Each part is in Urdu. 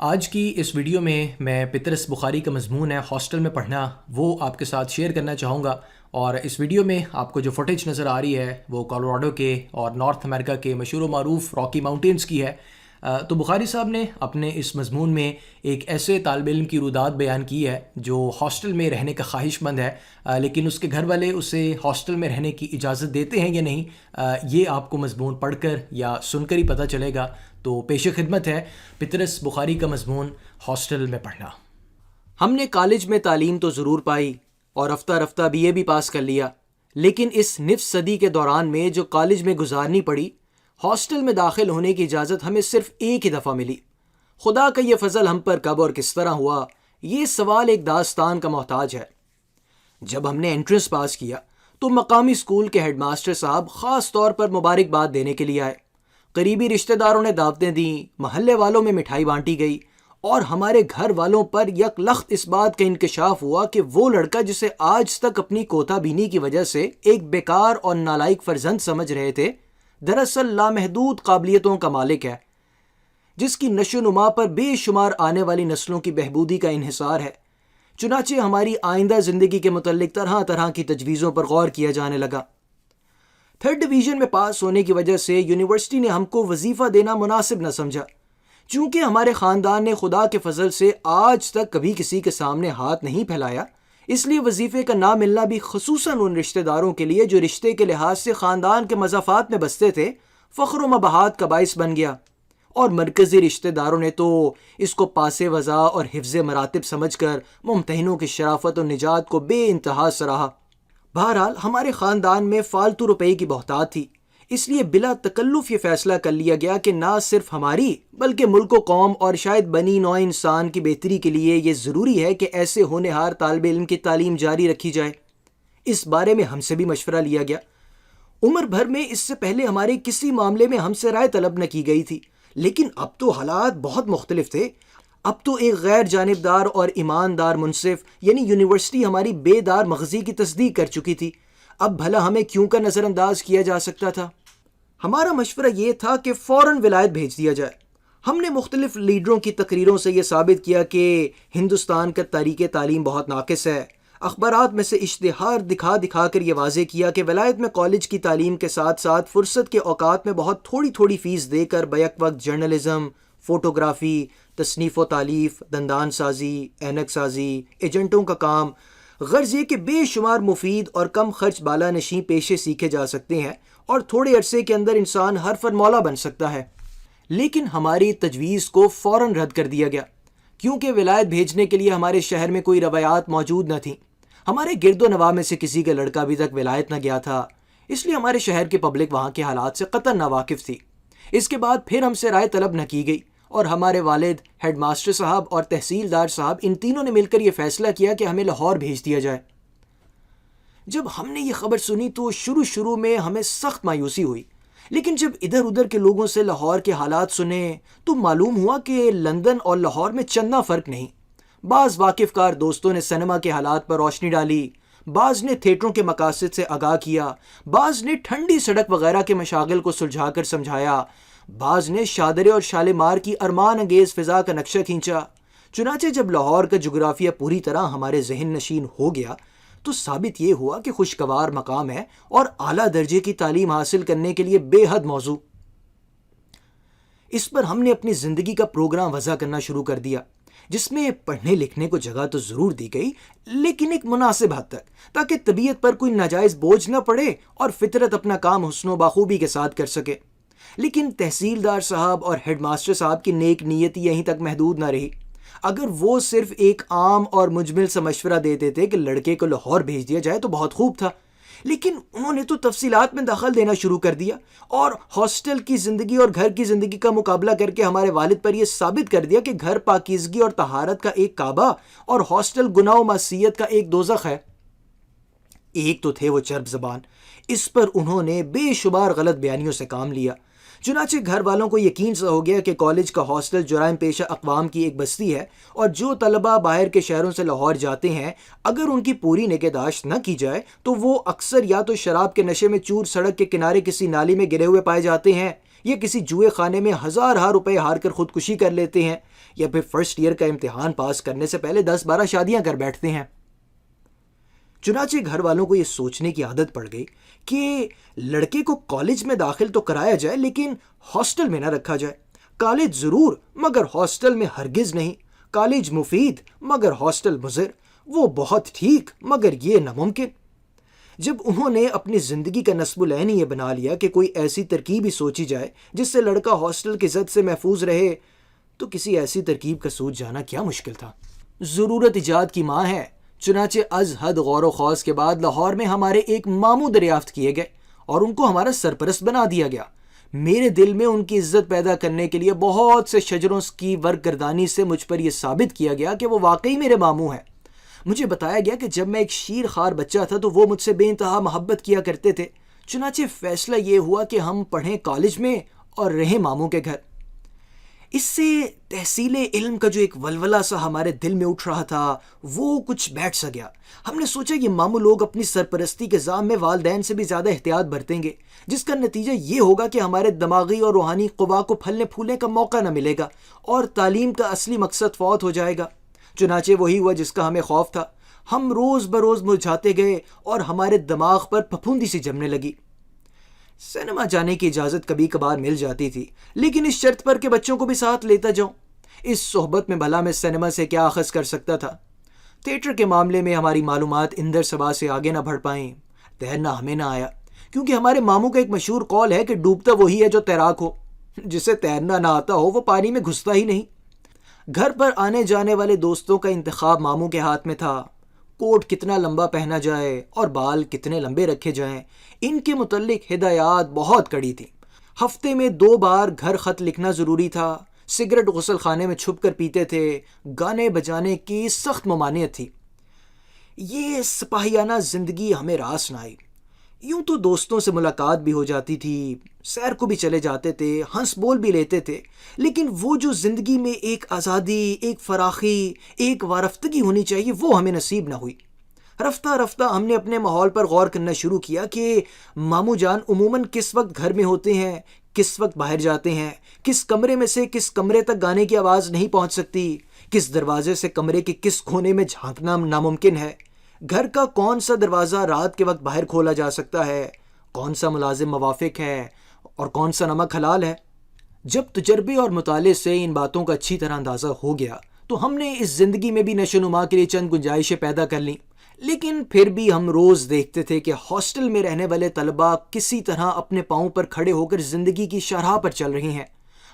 آج کی اس ویڈیو میں پطرس بخاری کا مضمون ہے ہاسٹل میں پڑھنا، وہ آپ کے ساتھ شیئر کرنا چاہوں گا۔ اور اس ویڈیو میں آپ کو جو فوٹیج نظر آ رہی ہے وہ کولوراڈو کے اور نارتھ امریکہ کے مشہور و معروف راکی ماؤنٹینز کی ہے۔ تو بخاری صاحب نے اپنے اس مضمون میں ایک ایسے طالب علم کی روداد بیان کی ہے جو ہاسٹل میں رہنے کا خواہش مند ہے، لیکن اس کے گھر والے اسے ہاسٹل میں رہنے کی اجازت دیتے ہیں یا نہیں، یہ آپ کو مضمون پڑھ کر یا سن کر ہی پتہ چلے گا۔ تو پیش خدمت ہے پطرس بخاری کا مضمون ہاسٹل میں پڑھنا۔ ہم نے کالج میں تعلیم تو ضرور پائی اور رفتہ رفتہ بی اے بھی پاس کر لیا، لیکن اس نصف صدی کے دوران میں جو کالج میں گزارنی پڑی، ہاسٹل میں داخل ہونے کی اجازت ہمیں صرف ایک ہی دفعہ ملی۔ خدا کا یہ فضل ہم پر کب اور کس طرح ہوا، یہ سوال ایک داستان کا محتاج ہے۔ جب ہم نے انٹرنس پاس کیا تو مقامی اسکول کے ہیڈ ماسٹر صاحب خاص طور پر مبارکباد دینے کے لیے آئے۔ قریبی رشتہ داروں نے دعوتیں دیں، محلے والوں میں مٹھائی بانٹی گئی، اور ہمارے گھر والوں پر یک لخت اس بات کا انکشاف ہوا کہ وہ لڑکا جسے آج تک اپنی کوتا بینی کی وجہ سے ایک بیکار اور نالائق فرزند سمجھ رہے تھے، دراصل لامحدود قابلیتوں کا مالک ہے، جس کی نشو و نما پر بے شمار آنے والی نسلوں کی بہبودی کا انحصار ہے۔ چنانچہ ہماری آئندہ زندگی کے متعلق طرح طرح کی تجویزوں پر غور کیا جانے لگا۔ 3rd ڈویژن میں پاس ہونے کی وجہ سے یونیورسٹی نے ہم کو وظیفہ دینا مناسب نہ سمجھا۔ چونکہ ہمارے خاندان نے خدا کے فضل سے آج تک کبھی کسی کے سامنے ہاتھ نہیں پھیلایا، اس لیے وظیفے کا نہ ملنا بھی خصوصاً ان رشتہ داروں کے لیے جو رشتے کے لحاظ سے خاندان کے مضافات میں بستے تھے، فخر و مباحات کا باعث بن گیا، اور مرکزی رشتہ داروں نے تو اس کو پاس وضع اور حفظ مراتب سمجھ کر ممتحنوں کی شرافت و نجات کو بے انتہا سراہا۔ بہرحال ہمارے خاندان میں فالتو روپے کی بہتات تھی، اس لیے بلا تکلف یہ فیصلہ کر لیا گیا کہ نہ صرف ہماری بلکہ ملک و قوم اور شاید بنی نوع انسان کی بہتری کے لیے یہ ضروری ہے کہ ایسے ہونہار طالب علم کی تعلیم جاری رکھی جائے۔ اس بارے میں ہم سے بھی مشورہ لیا گیا۔ عمر بھر میں اس سے پہلے ہمارے کسی معاملے میں ہم سے رائے طلب نہ کی گئی تھی، لیکن اب تو حالات بہت مختلف تھے۔ اب تو ایک غیر جانبدار اور ایماندار منصف یعنی یونیورسٹی ہماری بے دار مغزی کی تصدیق کر چکی تھی۔ اب بھلا ہمیں کیوں کا نظر انداز کیا جا سکتا تھا؟ ہمارا مشورہ یہ تھا کہ فوراً ولایت بھیج دیا جائے۔ ہم نے مختلف لیڈروں کی تقریروں سے یہ ثابت کیا کہ ہندوستان کا طریقہ تعلیم بہت ناقص ہے۔ اخبارات میں سے اشتہار دکھا دکھا کر یہ واضح کیا کہ ولایت میں کالج کی تعلیم کے ساتھ ساتھ فرصت کے اوقات میں بہت تھوڑی تھوڑی فیس دے کر بیک وقت جرنلزم، فوٹوگرافی، تصنیف و تالیف، دندان سازی، اینک سازی، ایجنٹوں کا کام، غرض یہ کہ بے شمار مفید اور کم خرچ بالا نشیں پیشے سیکھے جا سکتے ہیں اور تھوڑے عرصے کے اندر انسان حرفن مولا بن سکتا ہے۔ لیکن ہماری تجویز کو فوراً رد کر دیا گیا، کیونکہ ولایت بھیجنے کے لیے ہمارے شہر میں کوئی روایات موجود نہ تھیں۔ ہمارے گرد و نواح میں سے کسی کا لڑکا ابھی تک ولایت نہ گیا تھا، اس لیے ہمارے شہر کی پبلک وہاں کے حالات سے قطعاً ناواقف تھی۔ اس کے بعد پھر ہم سے رائے طلب نہ کی گئی، اور ہمارے والد، ہیڈ ماسٹر صاحب اور تحصیلدار صاحب، ان تینوں نے مل کر یہ فیصلہ کیا کہ ہمیں لاہور بھیج دیا جائے۔ جب ہم نے یہ خبر سنی تو شروع میں ہمیں سخت مایوسی ہوئی، لیکن جب ادھر ادھر کے لوگوں سے لاہور کے حالات سنے تو معلوم ہوا کہ لندن اور لاہور میں چندہ فرق نہیں۔ بعض واقف کار دوستوں نے سینما کے حالات پر روشنی ڈالی، بعض نے تھیٹروں کے مقاصد سے آگاہ کیا، بعض نے ٹھنڈی سڑک وغیرہ کے مشاغل کو سلجھا کر سمجھایا، بعض نے شادرے اور شالیمار کی ارمان انگیز فضا کا نقشہ کھینچا۔ چنانچہ جب لاہور کا جغرافیہ پوری طرح ہمارے ذہن نشین ہو گیا تو ثابت یہ ہوا کہ خوشگوار مقام ہے اور اعلیٰ درجے کی تعلیم حاصل کرنے کے لیے بے حد موزوں۔ اس پر ہم نے اپنی زندگی کا پروگرام وضع کرنا شروع کر دیا، جس میں پڑھنے لکھنے کو جگہ تو ضرور دی گئی، لیکن ایک مناسب حد تک، تاکہ طبیعت پر کوئی ناجائز بوجھ نہ پڑے اور فطرت اپنا کام حسن و باخوبی کے ساتھ کر سکے۔ لیکن تحصیلدار صاحب اور ہیڈ ماسٹر صاحب کی نیک نیت یہیں تک محدود نہ رہی۔ اگر وہ صرف ایک عام اور مجمل سا مشورہ دے دیتے کہ لڑکے کو لاہور بھیج دیا جائے تو بہت خوب تھا، لیکن انہوں نے تو تفصیلات میں دخل دینا شروع کر دیا اور ہاسٹل کی زندگی اور گھر کی زندگی کا مقابلہ کر کے ہمارے والد پر یہ ثابت کر دیا کہ گھر پاکیزگی اور طہارت کا ایک کعبہ اور ہاسٹل گناہ و معصیت کا ایک دوزخ ہے۔ ایک تو تھے وہ چرب زبان، اس پر انہوں نے بے شمار غلط بیانیوں سے کام لیا۔ چنانچہ گھر والوں کو یقین سا ہو گیا کہ کالج کا ہاسٹل جرائم پیشہ اقوام کی ایک بستی ہے، اور جو طلبہ باہر کے شہروں سے لاہور جاتے ہیں اگر ان کی پوری نگہداشت نہ کی جائے تو وہ اکثر یا تو شراب کے نشے میں چور سڑک کے کنارے کسی نالی میں گرے ہوئے پائے جاتے ہیں، یا کسی جوئے خانے میں ہزار روپے ہار کر خودکشی کر لیتے ہیں، یا پھر فرسٹ ایئر کا امتحان پاس کرنے سے پہلے 10-12 شادیاں کر بیٹھتے ہیں۔ چنانچہ گھر والوں کو یہ سوچنے کی عادت پڑ گئی کہ لڑکے کو کالج میں داخل تو کرایا جائے لیکن ہاسٹل میں نہ رکھا جائے۔ کالج ضرور مگر ہاسٹل میں ہرگز نہیں۔ کالج مفید مگر ہاسٹل مضر، وہ بہت ٹھیک مگر یہ ناممکن۔ جب انہوں نے اپنی زندگی کا نصب العین یہ بنا لیا کہ کوئی ایسی ترکیب ہی سوچی جائے جس سے لڑکا ہاسٹل کی زد سے محفوظ رہے، تو کسی ایسی ترکیب کا سوچ جانا کیا مشکل تھا۔ ضرورت ایجاد کی ماں ہے۔ چنانچہ از حد غور و خوض کے بعد لاہور میں ہمارے ایک ماموں دریافت کیے گئے اور ان کو ہمارا سرپرست بنا دیا گیا۔ میرے دل میں ان کی عزت پیدا کرنے کے لیے بہت سے شجروں کی ورق گردانی سے مجھ پر یہ ثابت کیا گیا کہ وہ واقعی میرے ماموں ہیں۔ مجھے بتایا گیا کہ جب میں ایک شیر خوار بچہ تھا تو وہ مجھ سے بے انتہا محبت کیا کرتے تھے۔ چنانچہ فیصلہ یہ ہوا کہ ہم پڑھیں کالج میں اور رہیں ماموں کے گھر۔ اس سے تحصیل علم کا جو ایک ولولہ سا ہمارے دل میں اٹھ رہا تھا وہ کچھ بیٹھ سا گیا۔ ہم نے سوچا یہ ماموں لوگ اپنی سرپرستی کے ذام میں والدین سے بھی زیادہ احتیاط برتیں گے، جس کا نتیجہ یہ ہوگا کہ ہمارے دماغی اور روحانی قوا کو پھلنے پھولنے کا موقع نہ ملے گا اور تعلیم کا اصلی مقصد فوت ہو جائے گا۔ چنانچہ وہی ہوا جس کا ہمیں خوف تھا۔ ہم روز بروز مرجھاتے گئے اور ہمارے دماغ پر پھپھوندی سی جمنے لگی۔ سینما جانے کی اجازت کبھی کبھار مل جاتی تھی، لیکن اس شرط پر کہ بچوں کو بھی ساتھ لیتا جاؤں۔ اس صحبت میں بھلا میں سینما سے کیا اخذ کر سکتا تھا؟ تھیٹر کے معاملے میں ہماری معلومات اندر صبا سے آگے نہ بڑھ پائیں۔ تیرنا ہمیں نہ آیا، کیونکہ ہمارے ماموں کا ایک مشہور قول ہے کہ ڈوبتا وہی ہے جو تیراک ہو، جسے تیرنا نہ آتا ہو وہ پانی میں گھستا ہی نہیں۔ گھر پر آنے جانے والے دوستوں کا انتخاب ماموں کے ہاتھ میں تھا۔ کوٹ کتنا لمبا پہنا جائے اور بال کتنے لمبے رکھے جائیں، ان کے متعلق ہدایات بہت کڑی تھی۔ ہفتے میں 2 بار گھر خط لکھنا ضروری تھا۔ سگریٹ غسل خانے میں چھپ کر پیتے تھے۔ گانے بجانے کی سخت ممانعت تھی۔ یہ سپاہیانہ زندگی ہمیں راس نہ آئی۔ یوں تو دوستوں سے ملاقات بھی ہو جاتی تھی، سیر کو بھی چلے جاتے تھے، ہنس بول بھی لیتے تھے، لیکن وہ جو زندگی میں ایک آزادی، ایک فراخی، ایک وارفتگی ہونی چاہیے وہ ہمیں نصیب نہ ہوئی۔ رفتہ رفتہ ہم نے اپنے ماحول پر غور کرنا شروع کیا کہ ماموں جان عموماً کس وقت گھر میں ہوتے ہیں، کس وقت باہر جاتے ہیں، کس کمرے میں سے کس کمرے تک گانے کی آواز نہیں پہنچ سکتی، کس دروازے سے کمرے کے کس کونے میں جھانکنا ناممکن ہے، گھر کا کون سا دروازہ رات کے وقت باہر کھولا جا سکتا ہے، کون سا ملازم موافق ہے اور کون سا نمک حلال ہے۔ جب تجربے اور مطالعے سے ان باتوں کا اچھی طرح اندازہ ہو گیا تو ہم نے اس زندگی میں بھی نشو و نما کے لیے چند گنجائشیں پیدا کر لیں، لیکن پھر بھی ہم روز دیکھتے تھے کہ ہاسٹل میں رہنے والے طلباء کسی طرح اپنے پاؤں پر کھڑے ہو کر زندگی کی شاہراہ پر چل رہے ہیں۔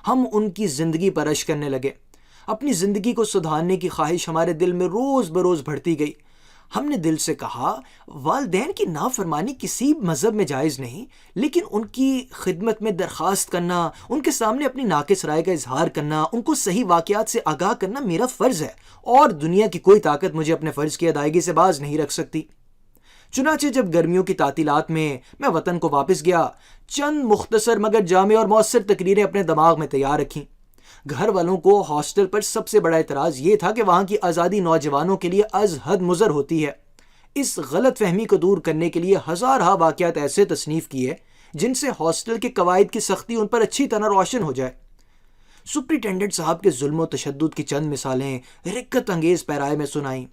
ہم ان کی زندگی پر اشک کرنے لگے۔ اپنی زندگی کو سدھارنے کی خواہش ہمارے دل میں روز بروز بڑھتی گئی۔ ہم نے دل سے کہا والدین کی نافرمانی کسی مذہب میں جائز نہیں، لیکن ان کی خدمت میں درخواست کرنا، ان کے سامنے اپنی ناقص رائے کا اظہار کرنا، ان کو صحیح واقعات سے آگاہ کرنا میرا فرض ہے، اور دنیا کی کوئی طاقت مجھے اپنے فرض کی ادائیگی سے باز نہیں رکھ سکتی۔ چنانچہ جب گرمیوں کی تعطیلات میں میں وطن کو واپس گیا، چند مختصر مگر جامع اور مؤثر تقریریں اپنے دماغ میں تیار رکھیں۔ گھر والوں کو ہاسٹل پر سب سے بڑا اعتراض یہ تھا کہ وہاں کی آزادی نوجوانوں کے لیے از حد مضر ہوتی ہے۔ اس غلط فہمی کو دور کرنے کے لیے ہزارہا واقعات ایسے تصنیف کیے جن سے ہاسٹل کے قواعد کی سختی ان پر اچھی طرح روشن ہو جائے۔ سپرنٹینڈنٹ صاحب کے ظلم و تشدد کی چند مثالیں رکت انگیز پیرائے میں سنائیں۔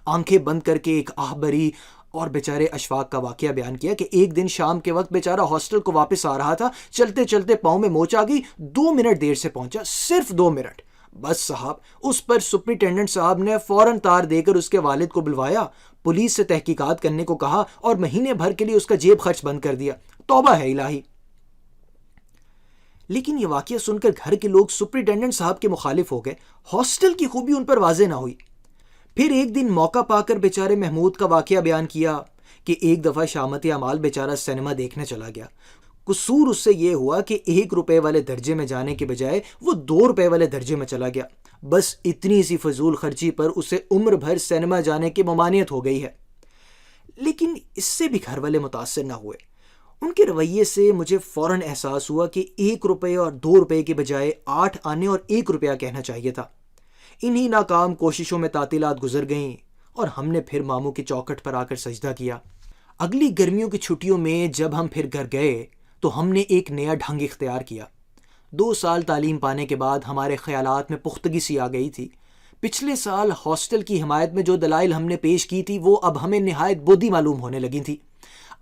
آنکھیں بند کر کے ایک آہ بری اور بیچارے اشفاق کا واقعہ بیان کیا کہ ایک دن شام کے وقت بیچارہ ہاسٹل کو واپس آ رہا تھا، چلتے چلتے پاؤں میں موچ آ گئی، 2 منٹ دیر سے پہنچا، صرف 2 منٹ۔ بس صاحب، اس پر سپرنٹینڈنٹ صاحب نے فوراً تار دے کر اس کے والد کو بلوایا، پولیس سے تحقیقات کرنے کو کہا اور مہینے بھر کے لیے اس کا جیب خرچ بند کر دیا۔ توبہ ہے الہی۔ لیکن یہ واقعہ سن کر گھر کے لوگ سپرنٹینڈنٹ صاحب کے مخالف ہو گئے۔ ہاسٹل کی خوبی ان پر واضح نہ ہوئی۔ پھر ایک دن موقع پا کر بیچارے محمود کا واقعہ بیان کیا کہ ایک دفعہ شامت اعمال بیچارہ سینما دیکھنے چلا گیا۔ قصور اس سے یہ ہوا کہ 1 روپے والے درجے میں جانے کے بجائے وہ 2 روپے والے درجے میں چلا گیا۔ بس اتنی سی فضول خرچی پر اسے عمر بھر سینما جانے کی ممانعت ہو گئی ہے۔ لیکن اس سے بھی گھر والے متاثر نہ ہوئے۔ ان کے رویے سے مجھے فوراً احساس ہوا کہ 1 روپے اور 2 روپے کے بجائے 8 آنے اور 1 روپیہ کہنا چاہیے تھا۔ انہی ناکام کوششوں میں تعطیلات گزر گئیں اور ہم نے پھر ماموں کی چوکھٹ پر آ کر سجدہ کیا۔ اگلی گرمیوں کی چھٹیوں میں جب ہم پھر گھر گئے تو ہم نے ایک نیا ڈھنگ اختیار کیا۔ 2 سال تعلیم پانے کے بعد ہمارے خیالات میں پختگی سی آ گئی تھی۔ پچھلے سال ہاسٹل کی حمایت میں جو دلائل ہم نے پیش کی تھی وہ اب ہمیں نہایت بودھی معلوم ہونے لگی تھی۔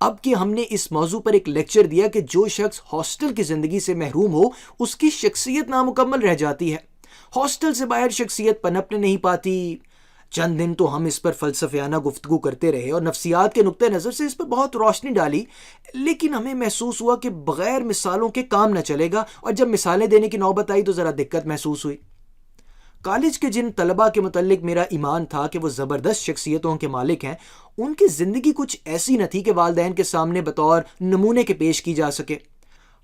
اب کہ ہم نے اس موضوع پر ایک لیکچر دیا کہ جو شخص ہاسٹل کی زندگی سے محروم ہو اس کی شخصیت نامکمل رہ جاتی ہے، ہاسٹل سے باہر شخصیت پنپنے نہیں پاتی۔ چند دن تو ہم اس پر فلسفیانہ گفتگو کرتے رہے اور نفسیات کے نقطہ نظر سے اس پر بہت روشنی ڈالی، لیکن ہمیں محسوس ہوا کہ بغیر مثالوں کے کام نہ چلے گا، اور جب مثالیں دینے کی نوبت آئی تو ذرا دقت محسوس ہوئی۔ کالج کے جن طلباء کے متعلق میرا ایمان تھا کہ وہ زبردست شخصیتوں کے مالک ہیں، ان کی زندگی کچھ ایسی نہ تھی کہ والدین کے سامنے بطور نمونے کے پیش کی جا سکے۔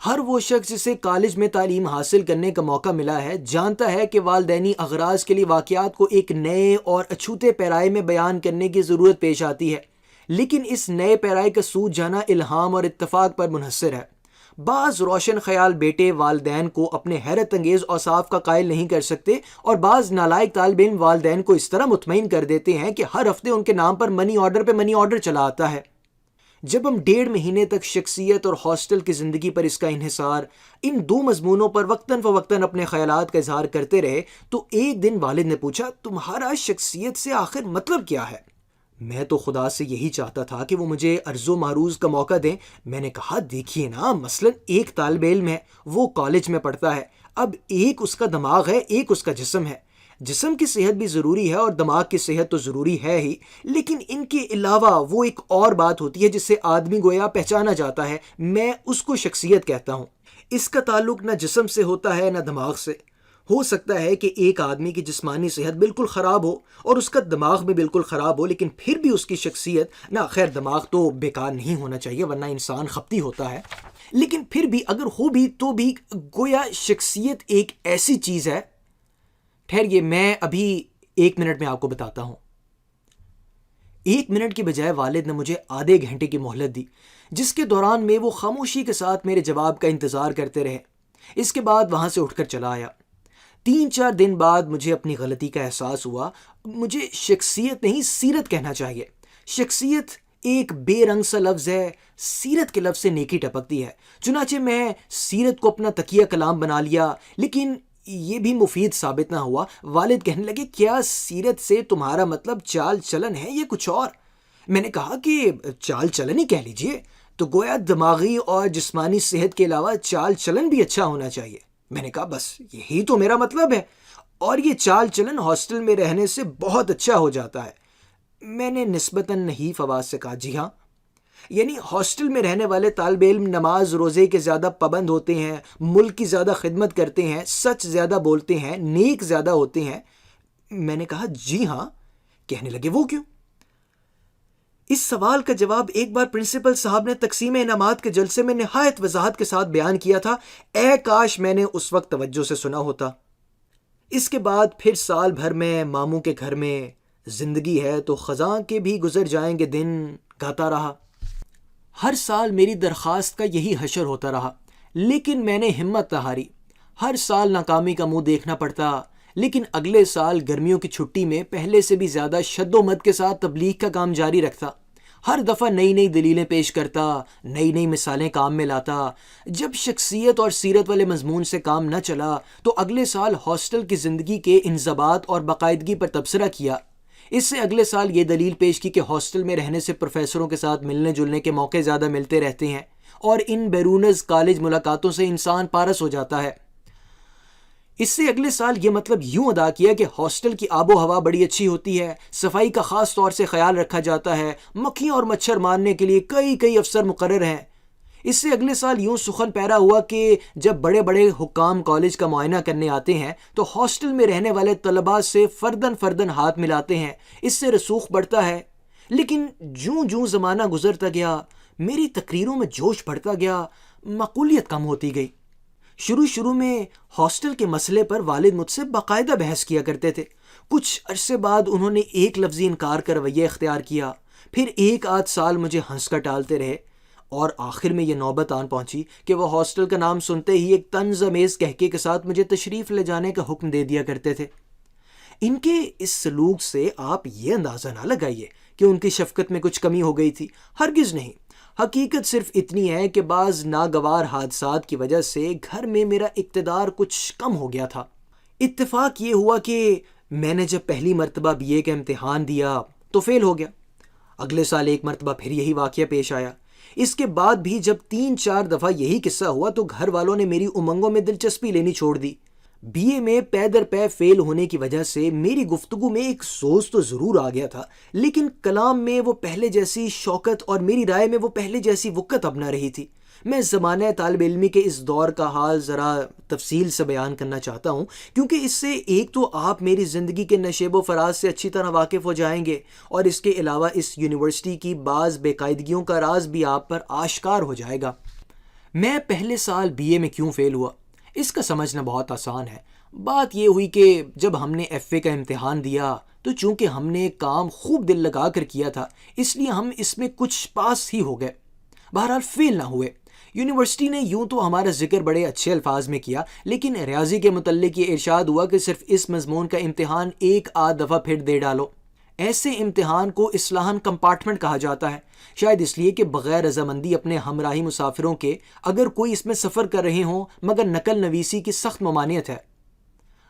ہر وہ شخص جسے کالج میں تعلیم حاصل کرنے کا موقع ملا ہے جانتا ہے کہ والدینی اغراض کے لیے واقعات کو ایک نئے اور اچھوتے پیرائے میں بیان کرنے کی ضرورت پیش آتی ہے، لیکن اس نئے پیرائے کا سوج جانا الہام اور اتفاق پر منحصر ہے۔ بعض روشن خیال بیٹے والدین کو اپنے حیرت انگیز اوصاف کا قائل نہیں کر سکتے، اور بعض نالائق طالب علم والدین کو اس طرح مطمئن کر دیتے ہیں کہ ہر ہفتے ان کے نام پر منی آرڈر پہ منی آرڈر چلا آتا ہے۔ جب ہم 1.5 مہینے تک شخصیت اور ہاسٹل کی زندگی پر اس کا انحصار، ان 2 مضمونوں پر وقتاً فوقتاً اپنے خیالات کا اظہار کرتے رہے تو ایک دن والد نے پوچھا، تمہارا شخصیت سے آخر مطلب کیا ہے؟ میں تو خدا سے یہی چاہتا تھا کہ وہ مجھے عرض و معروض کا موقع دیں۔ میں نے کہا، دیکھیے نا، مثلا ایک طالب علم ہے، وہ کالج میں پڑھتا ہے، اب ایک اس کا دماغ ہے، ایک اس کا جسم ہے۔ جسم کی صحت بھی ضروری ہے اور دماغ کی صحت تو ضروری ہے ہی، لیکن ان کے علاوہ وہ ایک اور بات ہوتی ہے جس سے آدمی گویا پہچانا جاتا ہے، میں اس کو شخصیت کہتا ہوں۔ اس کا تعلق نہ جسم سے ہوتا ہے نہ دماغ سے۔ ہو سکتا ہے کہ ایک آدمی کی جسمانی صحت بالکل خراب ہو اور اس کا دماغ بھی بالکل خراب ہو، لیکن پھر بھی اس کی شخصیت، نہ خیر دماغ تو بیکار نہیں ہونا چاہیے ورنہ انسان خپتی ہوتا ہے، لیکن پھر بھی اگر ہو بھی تو بھی گویا شخصیت ایک ایسی چیز ہے۔ ٹھہریے، میں ابھی 1 منٹ میں آپ کو بتاتا ہوں۔ 1 منٹ کی بجائے والد نے مجھے آدھے گھنٹے کی مہلت دی، جس کے دوران میں وہ خاموشی کے ساتھ میرے جواب کا انتظار کرتے رہے۔ اس کے بعد وہاں سے اٹھ کر چلا آیا۔ 3-4 دن بعد مجھے اپنی غلطی کا احساس ہوا۔ مجھے شخصیت نہیں سیرت کہنا چاہیے۔ شخصیت ایک بے رنگ سا لفظ ہے، سیرت کے لفظ سے نیکی ٹپکتی ہے۔ چنانچہ میں سیرت کو اپنا تکیہ کلام بنا لیا، لیکن یہ بھی مفید ثابت نہ ہوا۔ والد کہنے لگے، کیا سیرت سے تمہارا مطلب چال چلن ہے یا کچھ اور؟ میں نے کہا کہ چال چلن ہی کہہ لیجئے، تو گویا دماغی اور جسمانی صحت کے علاوہ چال چلن بھی اچھا ہونا چاہیے۔ میں نے کہا، بس یہی تو میرا مطلب ہے، اور یہ چال چلن ہاسٹل میں رہنے سے بہت اچھا ہو جاتا ہے۔ میں نے نسبتاً نحیف آواز سے کہا، جی ہاں، یعنی ہاسٹل میں رہنے والے طالب علم نماز روزے کے زیادہ پابند ہوتے ہیں، ملک کی زیادہ خدمت کرتے ہیں، سچ زیادہ بولتے ہیں، نیک زیادہ ہوتے ہیں۔ میں نے کہا، جی ہاں۔ کہنے لگے، وہ کیوں؟ اس سوال کا جواب ایک بار پرنسپل صاحب نے تقسیم انعامات کے جلسے میں نہایت وضاحت کے ساتھ بیان کیا تھا۔ اے کاش میں نے اس وقت توجہ سے سنا ہوتا۔ اس کے بعد پھر سال بھر میں ماموں کے گھر میں زندگی ہے تو خزاں کے بھی گزر جائیں گے دن گاتا رہا۔ ہر سال میری درخواست کا یہی حشر ہوتا رہا، لیکن میں نے ہمت نہ ہاری۔ ہر سال ناکامی کا منہ دیکھنا پڑتا، لیکن اگلے سال گرمیوں کی چھٹی میں پہلے سے بھی زیادہ شد و مد کے ساتھ تبلیغ کا کام جاری رکھتا۔ ہر دفعہ نئی نئی دلیلیں پیش کرتا، نئی نئی مثالیں کام میں لاتا۔ جب شخصیت اور سیرت والے مضمون سے کام نہ چلا تو اگلے سال ہاسٹل کی زندگی کے انضباط اور باقاعدگی پر تبصرہ کیا۔ اس سے اگلے سال یہ دلیل پیش کی کہ ہاسٹل میں رہنے سے پروفیسروں کے ساتھ ملنے جلنے کے موقع زیادہ ملتے رہتے ہیں، اور ان بیرونز کالج ملاقاتوں سے انسان پارس ہو جاتا ہے۔ اس سے اگلے سال یہ مطلب یوں ادا کیا کہ ہاسٹل کی آب و ہوا بڑی اچھی ہوتی ہے، صفائی کا خاص طور سے خیال رکھا جاتا ہے، مکھیاں اور مچھر مارنے کے لیے کئی افسر مقرر ہیں۔ اس سے اگلے سال یوں سخن پیرا ہوا کہ جب بڑے بڑے حکام کالج کا معائنہ کرنے آتے ہیں تو ہاسٹل میں رہنے والے طلباء سے فردن ہاتھ ملاتے ہیں۔ اس سے رسوخ بڑھتا ہے۔ لیکن جوں زمانہ گزرتا گیا میری تقریروں میں جوش بڑھتا گیا، معقولیت کم ہوتی گئی۔ شروع میں ہاسٹل کے مسئلے پر والد مجھ سے باقاعدہ بحث کیا کرتے تھے۔ کچھ عرصے بعد انہوں نے ایک لفظی انکار کا رویہ اختیار کیا، پھر 1 سال مجھے ہنس کر ٹالتے رہے، اور آخر میں یہ نوبت آن پہنچی کہ وہ ہاسٹل کا نام سنتے ہی ایک طنز امیز کہکے کے ساتھ مجھے تشریف لے جانے کا حکم دے دیا کرتے تھے۔ ان کے اس سلوک سے آپ یہ اندازہ نہ لگائیے کہ ان کی شفقت میں کچھ کمی ہو گئی تھی، ہرگز نہیں۔ حقیقت صرف اتنی ہے کہ بعض ناگوار حادثات کی وجہ سے گھر میں میرا اقتدار کچھ کم ہو گیا تھا۔ اتفاق یہ ہوا کہ میں نے جب پہلی مرتبہ بی اے کا امتحان دیا تو فیل ہو گیا۔ اگلے سال ایک مرتبہ پھر یہی واقعہ پیش آیا۔ اس کے بعد بھی جب 3-4 دفعہ یہی قصہ ہوا تو گھر والوں نے میری امنگوں میں دلچسپی لینی چھوڑ دی۔ بی اے میں پے در پے فیل ہونے کی وجہ سے میری گفتگو میں ایک سوز تو ضرور آ گیا تھا، لیکن کلام میں وہ پہلے جیسی شوکت اور میری رائے میں وہ پہلے جیسی وقت اب نہ رہی تھی۔ میں زمانہ طالب علمی کے اس دور کا حال ذرا تفصیل سے بیان کرنا چاہتا ہوں، کیونکہ اس سے ایک تو آپ میری زندگی کے نشیب و فراز سے اچھی طرح واقف ہو جائیں گے، اور اس کے علاوہ اس یونیورسٹی کی بعض بے قاعدگیوں کا راز بھی آپ پر آشکار ہو جائے گا۔ میں پہلے سال بی اے میں کیوں فیل ہوا، اس کا سمجھنا بہت آسان ہے۔ بات یہ ہوئی کہ جب ہم نے ایف اے کا امتحان دیا تو چونکہ ہم نے کام خوب دل لگا کر کیا تھا، اس لیے ہم اس میں کچھ پاس ہی ہو گئے، بہرحال فیل نہ ہوئے۔ یونیورسٹی نے یوں تو ہمارا ذکر بڑے اچھے الفاظ میں کیا، لیکن ریاضی کے متعلق یہ ارشاد ہوا کہ صرف اس مضمون کا امتحان ایک آدھ دفعہ پھر دے ڈالو۔ ایسے امتحان کو اصطلاحاً کمپارٹمنٹ کہا جاتا ہے، شاید اس لیے کہ بغیر رضامندی اپنے ہمراہی مسافروں کے اگر کوئی اس میں سفر کر رہے ہوں، مگر نقل نویسی کی سخت ممانعت ہے۔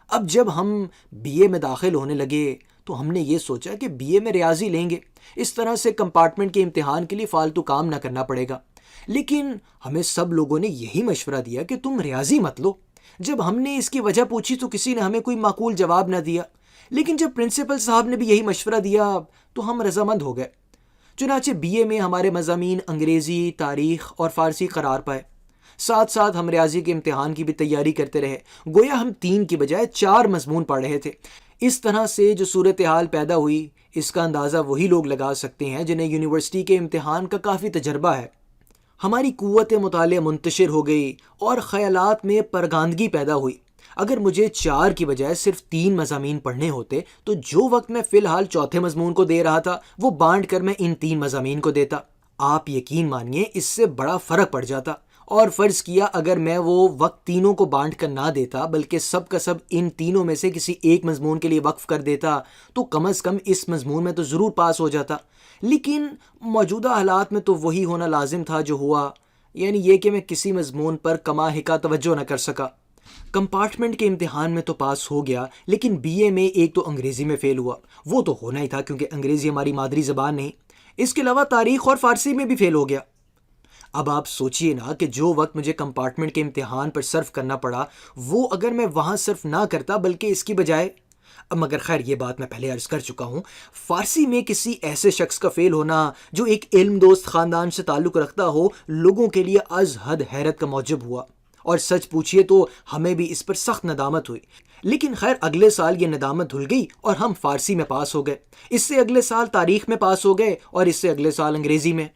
اب جب ہم بی اے میں داخل ہونے لگے تو ہم نے یہ سوچا کہ بی اے میں ریاضی لیں گے، اس طرح سے کمپارٹمنٹ کے امتحان کے لیے فالتو کام نہ کرنا پڑے گا، لیکن ہمیں سب لوگوں نے یہی مشورہ دیا کہ تم ریاضی مت لو۔ جب ہم نے اس کی وجہ پوچھی تو کسی نے ہمیں کوئی معقول جواب نہ دیا، لیکن جب پرنسپل صاحب نے بھی یہی مشورہ دیا تو ہم رضامند ہو گئے۔ چنانچہ بی اے میں ہمارے مضامین انگریزی، تاریخ اور فارسی قرار پائے۔ ساتھ ساتھ ہم ریاضی کے امتحان کی بھی تیاری کرتے رہے، گویا ہم 3 کی بجائے 4 مضمون پڑھ رہے تھے۔ اس طرح سے جو صورتحال پیدا ہوئی، اس کا اندازہ وہی لوگ لگا سکتے ہیں جنہیں یونیورسٹی کے امتحان کا کافی تجربہ ہے۔ ہماری قوت مطالعہ منتشر ہو گئی اور خیالات میں پرگاندگی پیدا ہوئی۔ اگر مجھے 4 کی بجائے صرف 3 مضامین پڑھنے ہوتے تو جو وقت میں فی الحال چوتھے مضمون کو دے رہا تھا وہ بانٹ کر میں ان 3 مضامین کو دیتا۔ آپ یقین مانیے اس سے بڑا فرق پڑ جاتا، اور فرض کیا اگر میں وہ وقت تینوں کو بانٹ کر نہ دیتا بلکہ سب کا سب ان تینوں میں سے کسی ایک مضمون کے لیے وقف کر دیتا تو کم از کم اس مضمون میں تو ضرور پاس ہو جاتا۔ لیکن موجودہ حالات میں تو وہی ہونا لازم تھا جو ہوا، یعنی یہ کہ میں کسی مضمون پر کما حقہ توجہ نہ کر سکا۔ کمپارٹمنٹ کے امتحان میں تو پاس ہو گیا، لیکن بی اے میں ایک تو انگریزی میں فیل ہوا، وہ تو ہونا ہی تھا کیونکہ انگریزی ہماری مادری زبان نہیں۔ اس کے علاوہ تاریخ اور فارسی میں بھی فیل ہو گیا۔ اب آپ سوچئے نا کہ جو وقت مجھے کمپارٹمنٹ کے امتحان پر صرف کرنا پڑا وہ اگر میں وہاں صرف نہ کرتا بلکہ اس کی بجائے، مگر خیر یہ بات میں پہلے عرض کر چکا ہوں، فارسی میں کسی ایسے شخص کا فیل ہونا جو ایک علم دوست خاندان سے تعلق رکھتا ہو لوگوں کے لیے از حد حیرت کا موجب ہوا، اور سچ پوچھئے تو ہمیں بھی اس پر سخت ندامت ہوئی۔ لیکن خیر اگلے سال یہ ندامت دھل گئی اور ہم فارسی میں پاس ہو گئے، اس سے اگلے سال تاریخ میں پاس ہو گئے اور اس سے اگلے سال انگریزی میں۔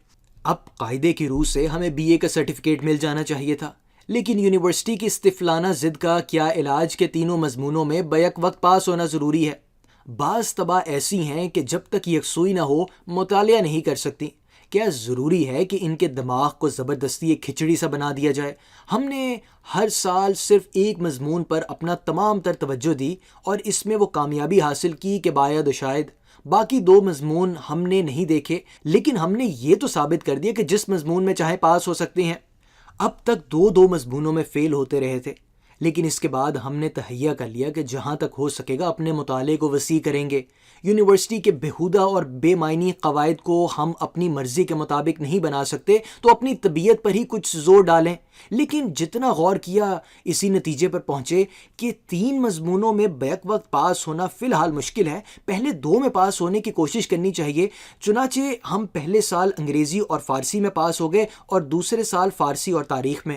اب قاعدے کی روح سے ہمیں بی اے کا سرٹیفکیٹ مل جانا چاہیے تھا، لیکن یونیورسٹی کی استفلانہ ضد کا کیا علاج کے تینوں مضمونوں میں بیک وقت پاس ہونا ضروری ہے۔ بعض طبع ایسی ہیں کہ جب تک یکسوئی نہ ہو مطالعہ نہیں کر سکتی۔ کیا ضروری ہے کہ ان کے دماغ کو زبردستی ایک کھچڑی سا بنا دیا جائے؟ ہم نے ہر سال صرف ایک مضمون پر اپنا تمام تر توجہ دی اور اس میں وہ کامیابی حاصل کی کہ باید و شاید۔ باقی 2 مضمون ہم نے نہیں دیکھے، لیکن ہم نے یہ تو ثابت کر دیا کہ جس مضمون میں چاہے پاس ہو سکتے ہیں۔ اب تک 2 مضمونوں میں فیل ہوتے رہے تھے، لیکن اس کے بعد ہم نے تہیہ کر لیا کہ جہاں تک ہو سکے گا اپنے مطالعے کو وسیع کریں گے۔ یونیورسٹی کے بیہودہ اور بے معنی قواعد کو ہم اپنی مرضی کے مطابق نہیں بنا سکتے تو اپنی طبیعت پر ہی کچھ زور ڈالیں۔ لیکن جتنا غور کیا اسی نتیجے پر پہنچے کہ 3 مضمونوں میں بیک وقت پاس ہونا فی الحال مشکل ہے، پہلے 2 میں پاس ہونے کی کوشش کرنی چاہیے۔ چنانچہ ہم پہلے سال انگریزی اور فارسی میں پاس ہو گئے اور دوسرے سال فارسی اور تاریخ میں۔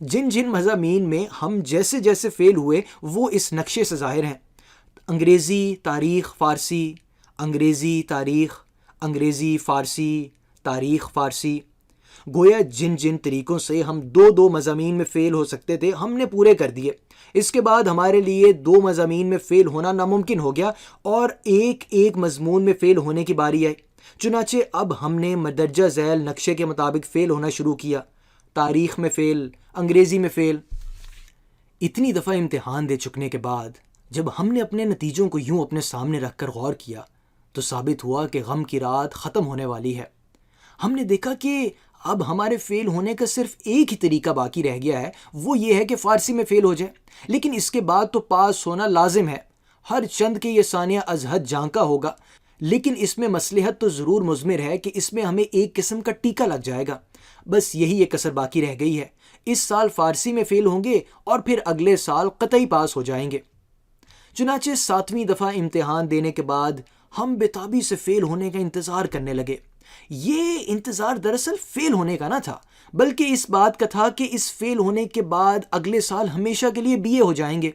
جن مضامین میں ہم جیسے جیسے فیل ہوئے وہ اس نقشے سے ظاہر ہیں: انگریزی، تاریخ، فارسی، انگریزی، تاریخ، انگریزی، فارسی، تاریخ، فارسی۔ گویا جن طریقوں سے ہم 2 مضامین میں فیل ہو سکتے تھے ہم نے پورے کر دیے۔ اس کے بعد ہمارے لیے 2 مضامین میں فیل ہونا ناممکن ہو گیا اور ایک مضمون میں فیل ہونے کی باری آئی۔ چنانچہ اب ہم نے مندرجہ ذیل نقشے کے مطابق فیل ہونا شروع کیا: تاریخ میں فیل، انگریزی میں فیل۔ اتنی دفعہ امتحان دے چکنے کے بعد جب ہم نے اپنے نتیجوں کو یوں اپنے سامنے رکھ کر غور کیا تو ثابت ہوا کہ غم کی رات ختم ہونے والی ہے۔ ہم نے دیکھا کہ اب ہمارے فیل ہونے کا صرف ایک ہی طریقہ باقی رہ گیا ہے، وہ یہ ہے کہ فارسی میں فیل ہو جائے، لیکن اس کے بعد تو پاس ہونا لازم ہے۔ ہر چند کے یہ ثانیہ از حد جھانکا ہوگا، لیکن اس میں مصلحت تو ضرور مضمر ہے کہ اس میں ہمیں ایک قسم کا ٹیکہ لگ جائے گا۔ بس یہی ایک کسر باقی رہ گئی ہے۔ اس سال فارسی میں فیل ہوں گے اور پھر اگلے سال قطعی پاس ہو جائیں گے۔ چنانچہ 7ویں دفعہ امتحان دینے کے بعد ہم بے تابی سے فیل ہونے کا انتظار کرنے لگے۔ یہ انتظار دراصل فیل ہونے کا نہ تھا، بلکہ اس بات کا تھا کہ اس فیل ہونے کے بعد اگلے سال ہمیشہ کے لیے BA ہو جائیں گے۔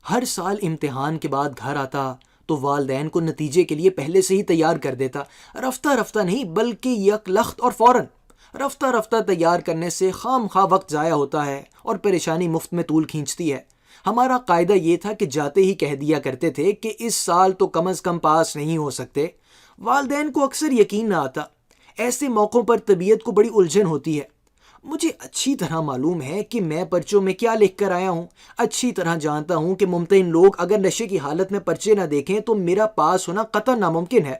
ہر سال امتحان کے بعد گھر آتا تو والدین کو نتیجے کے لیے پہلے سے ہی تیار کر دیتا، رفتہ رفتہ نہیں بلکہ یک لخت اور فوراً۔ رفتہ رفتہ تیار کرنے سے خام خواہ وقت ضائع ہوتا ہے اور پریشانی مفت میں طول کھینچتی ہے۔ ہمارا قاعدہ یہ تھا کہ جاتے ہی کہہ دیا کرتے تھے کہ اس سال تو کم از کم پاس نہیں ہو سکتے۔ والدین کو اکثر یقین نہ آتا۔ ایسے موقعوں پر طبیعت کو بڑی الجھن ہوتی ہے۔ مجھے اچھی طرح معلوم ہے کہ میں پرچوں میں کیا لکھ کر آیا ہوں۔ اچھی طرح جانتا ہوں کہ ممتحن لوگ اگر نشے کی حالت میں پرچے نہ دیکھیں تو میرا پاس ہونا قطعا ناممکن ہے۔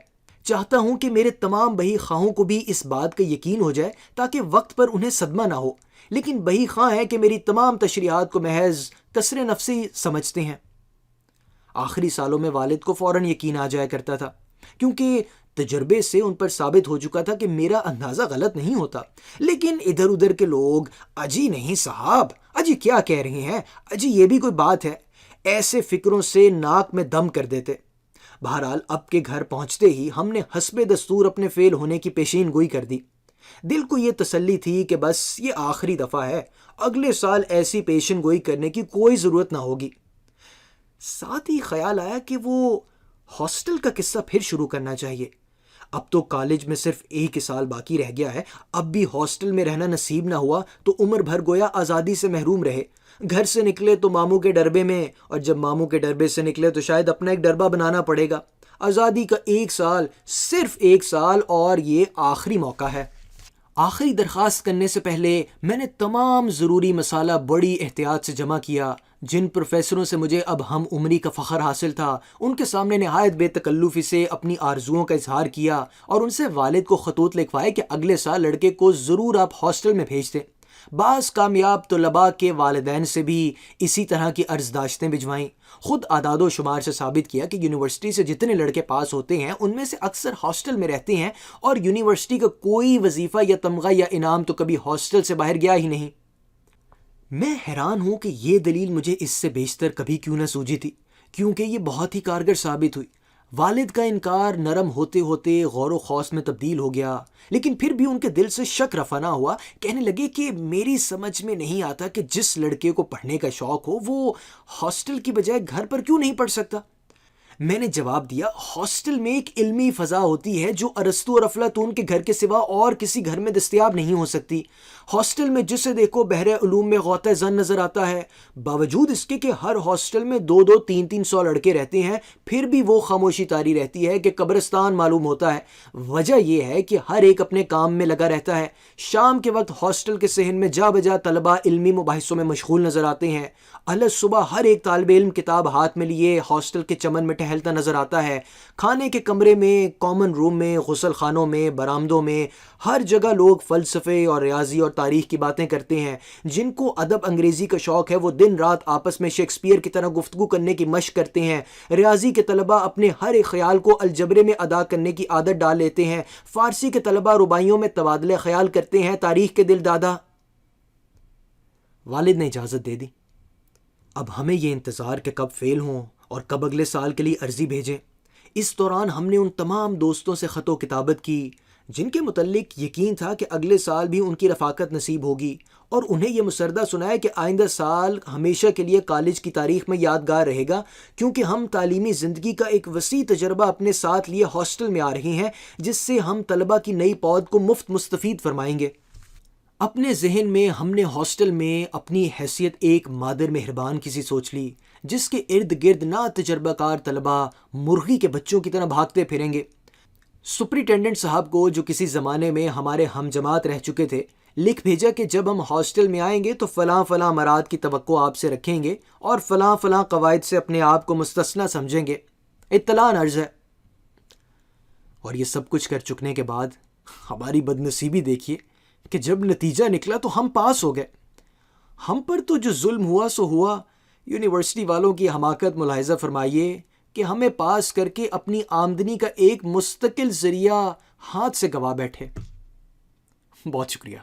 چاہتا ہوں کہ میرے تمام بہی خواہوں کو بھی اس بات کا یقین ہو جائے تاکہ وقت پر انہیں صدمہ نہ ہو، لیکن بہی خواہ ہے کہ میری تمام تشریحات کو محض کسر نفسی سمجھتے ہیں۔ آخری سالوں میں والد کو فوراً یقین آ جایا کرتا تھا، کیونکہ تجربے سے ان پر ثابت ہو چکا تھا کہ میرا اندازہ غلط نہیں ہوتا۔ لیکن ادھر ادھر کے لوگ اجی نہیں صاحب، اجی کیا کہہ رہے ہیں، اجی یہ بھی کوئی بات ہے، ایسے فکروں سے ناک میں دم کر دیتے۔ بہرحال اب کے گھر پہنچتے ہی ہم نے حسب دستور اپنے فیل ہونے کی پیشین گوئی کر دی۔ دل کو یہ تسلی تھی کہ بس یہ آخری دفعہ ہے، اگلے سال ایسی پیشین گوئی کرنے کی کوئی ضرورت نہ ہوگی۔ ساتھ ہی خیال آیا کہ وہ ہاسٹل کا قصہ پھر شروع کرنا چاہیے۔ اب تو کالج میں صرف ایک سال باقی رہ گیا ہے، اب بھی ہاسٹل میں رہنا نصیب نہ ہوا تو عمر بھر گویا آزادی سے محروم رہے۔ گھر سے نکلے تو ماموں کے ڈربے میں، اور جب ماموں کے ڈربے سے نکلے تو شاید اپنا ایک ڈربہ بنانا پڑے گا۔ آزادی کا ایک سال، صرف ایک سال، اور یہ آخری موقع ہے۔ آخری درخواست کرنے سے پہلے میں نے تمام ضروری مسالہ بڑی احتیاط سے جمع کیا۔ جن پروفیسروں سے مجھے اب ہم عمری کا فخر حاصل تھا، ان کے سامنے نہایت بے تکلفی سے اپنی آرزوؤں کا اظہار کیا اور ان سے والد کو خطوط لکھوائے کہ اگلے سال لڑکے کو ضرور آپ ہاسٹل میں بھیج دیں۔ بعض کامیاب طلباء کے والدین سے بھی اسی طرح کی عرضداشتیں بھجوائیں۔ خود اعداد و شمار سے ثابت کیا کہ یونیورسٹی سے جتنے لڑکے پاس ہوتے ہیں ان میں سے اکثر ہاسٹل میں رہتے ہیں، اور یونیورسٹی کا کوئی وظیفہ یا تمغہ یا انعام تو کبھی ہاسٹل سے باہر گیا ہی نہیں۔ میں حیران ہوں کہ یہ دلیل مجھے اس سے بیشتر کبھی کیوں نہ سوجی تھی، کیونکہ یہ بہت ہی کارگر ثابت ہوئی۔ والد کا انکار نرم ہوتے ہوتے غور و خوض میں تبدیل ہو گیا، لیکن پھر بھی ان کے دل سے شک رفع نہ ہوا۔ کہنے لگے کہ میری سمجھ میں نہیں آتا کہ جس لڑکے کو پڑھنے کا شوق ہو وہ ہاسٹل کی بجائے گھر پر کیوں نہیں پڑھ سکتا۔ میں نے جواب دیا، ہاسٹل میں ایک علمی فضا ہوتی ہے جو ارسطو اور افلاطون کے گھر کے سوا اور کسی گھر میں دستیاب نہیں ہو سکتی۔ ہاسٹل میں جسے دیکھو بحر علوم میں غوطہ زن نظر آتا ہے، باوجود اس کے کہ ہر ہاسٹل میں 200-300 لڑکے رہتے ہیں، پھر بھی وہ خاموشی طاری رہتی ہے کہ قبرستان معلوم ہوتا ہے۔ وجہ یہ ہے کہ ہر ایک اپنے کام میں لگا رہتا ہے۔ شام کے وقت ہاسٹل کے صحن میں جا بجا طلباء علمی مباحثوں میں مشغول نظر آتے ہیں۔ صبح ہر ایک طالب علم کتاب ہاتھ میں لیے ہاسٹل کے چمن میں ٹہلتا نظر آتا ہے۔ کھانے کے کمرے میں، کامن روم میں، غسل خانوں میں، برآمدوں میں، ہر جگہ لوگ فلسفے اور ریاضی اور تاریخ کی باتیں کرتے ہیں۔ جن کو ادب انگریزی کا شوق ہے وہ دن رات آپس میں شیکسپیئر کی طرح گفتگو کرنے کی مشق کرتے ہیں۔ ریاضی کے طلباء اپنے ہر ایک خیال کو الجبرے میں ادا کرنے کی عادت ڈال لیتے ہیں۔ فارسی کے طلباء رباعیوں میں تبادلہ خیال کرتے ہیں۔ تاریخ کے دل دادا۔ والد نے اجازت دے دی۔ اب ہمیں یہ انتظار کہ کب فیل ہوں اور کب اگلے سال کے لیے عرضی بھیجیں۔ اس دوران ہم نے ان تمام دوستوں سے خط و کتابت کی جن کے متعلق یقین تھا کہ اگلے سال بھی ان کی رفاقت نصیب ہوگی، اور انہیں یہ مسردہ سنایا کہ آئندہ سال ہمیشہ کے لیے کالج کی تاریخ میں یادگار رہے گا، کیونکہ ہم تعلیمی زندگی کا ایک وسیع تجربہ اپنے ساتھ لیے ہاسٹل میں آ رہے ہیں، جس سے ہم طلباء کی نئی پود کو مفت مستفید فرمائیں گے۔ اپنے ذہن میں ہم نے ہاسٹل میں اپنی حیثیت ایک مادر مہربان کسی سوچ لی، جس کے ارد گرد نا تجربہ کار طلباء مرغی کے بچوں کی طرح بھاگتے پھریں گے۔ سپرنٹینڈنٹ صاحب کو، جو کسی زمانے میں ہمارے ہم جماعت رہ چکے تھے، لکھ بھیجا کہ جب ہم ہاسٹل میں آئیں گے تو فلاں فلاں مراد کی توقع آپ سے رکھیں گے اور فلاں فلاں قواعد سے اپنے آپ کو مستثنی سمجھیں گے۔ اطلاع عرض ہے۔ اور یہ سب کچھ کر چکنے کے بعد ہماری بدنصیبی دیکھیے کہ جب نتیجہ نکلا تو ہم پاس ہو گئے. ہم پر تو جو ظلم ہوا سو ہوا. یونیورسٹی والوں کی حماقت ملاحظہ فرمائیے کہ ہمیں پاس کر کے اپنی آمدنی کا ایک مستقل ذریعہ ہاتھ سے گوا بیٹھے. بہت شکریہ.